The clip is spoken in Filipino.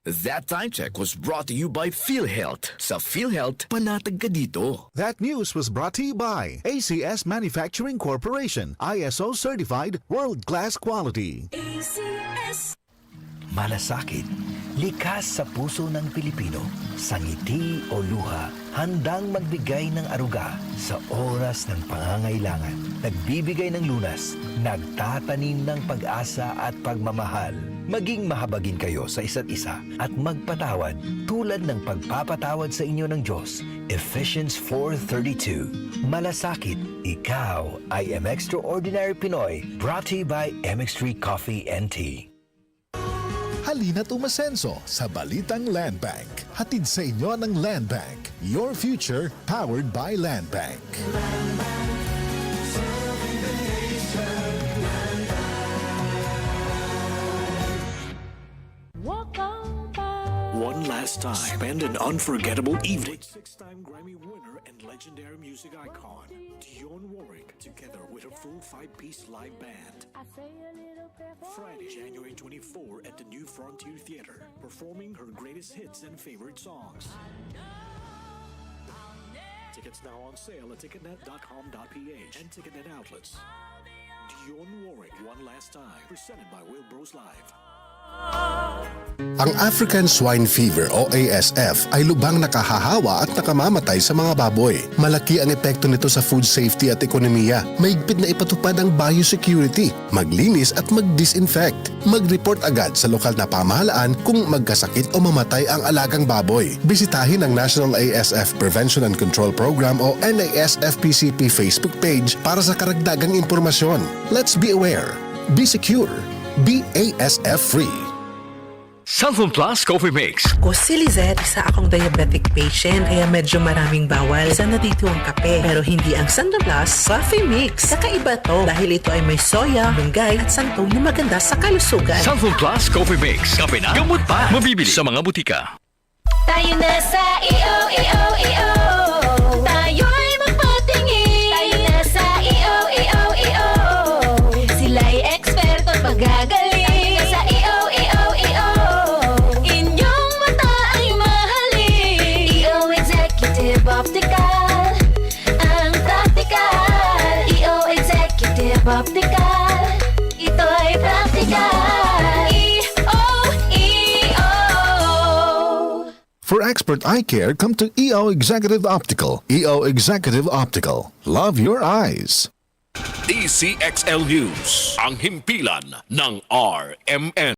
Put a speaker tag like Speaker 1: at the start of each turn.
Speaker 1: That time check was brought to you by PhilHealth. Sa PhilHealth, panatag ka dito.
Speaker 2: That news was brought to you by ACS Manufacturing Corporation, ISO certified, world-class quality.
Speaker 3: ACS.
Speaker 4: Malasakit, likas sa puso ng Pilipino, sa ngiti o luha, handang magbigay ng aruga sa oras ng pangangailangan. Nagbibigay ng lunas, nagtatanim ng pag-asa at pagmamahal. Maging mahabagin kayo sa isa't isa at magpatawad tulad ng pagpapatawad sa inyo ng Diyos. Ephesians 4:32. Malasakit, ikaw ay Extraordinary Pinoy, brought to you by MX3 Coffee and Tea.
Speaker 2: Halina't umasenso sa Balitang Land Bank. Hatid sa inyo ng Land Bank. Your future powered by Land Bank.
Speaker 5: One last time, spend an unforgettable evening. Six-time Grammy winner and legendary music icon, Dionne Warwick, together with a full five-piece live band. Friday, January 24 at the New Frontier Theater, performing her greatest hits and favorite songs. Tickets now on sale at ticketnet.com.ph and Ticketnet outlets. Dionne Warwick, One Last Time, presented by Will Bros Live.
Speaker 6: Ang African Swine Fever o ASF ay lubhang nakahahawa at nakamamatay sa mga baboy. Malaki ang epekto nito sa food safety at ekonomiya. Mahigpit na ipatupad ang biosecurity, maglinis at mag-disinfect. Mag-report agad sa lokal na pamahalaan kung magkasakit o mamatay ang alagang baboy. Bisitahin ang National ASF Prevention and Control Program o NASFPCP Facebook page para sa karagdagang impormasyon. Let's be aware, be secure, be ASF free.
Speaker 1: Sunflower Plus Coffee Mix.
Speaker 7: Ako si Lizette, isa akong diabetic patient, kaya medyo maraming bawal. Isa na dito ang kape, pero hindi ang Sunflower Plus Coffee Mix. Kakaiba to dahil ito ay may soya, lunggay at santol na maganda sa kalusugan.
Speaker 1: Sunflower Plus Coffee Mix. Kape na, gamot pa. Mabibili sa mga butika.
Speaker 3: Tayo na sa EO. Tayo'y magpatingin. Tayo na sa EO. Sila'y eksperto at magagaling. Tayo na sa EO. Inyong mata ay mahalin. EO Executive Optical, ang practical. EO Executive Optical, ito'y practical. EO.
Speaker 2: For expert eye care, come to EO Executive Optical. EO Executive Optical. Love your eyes.
Speaker 5: DCXL News, ang himpilan ng RMN.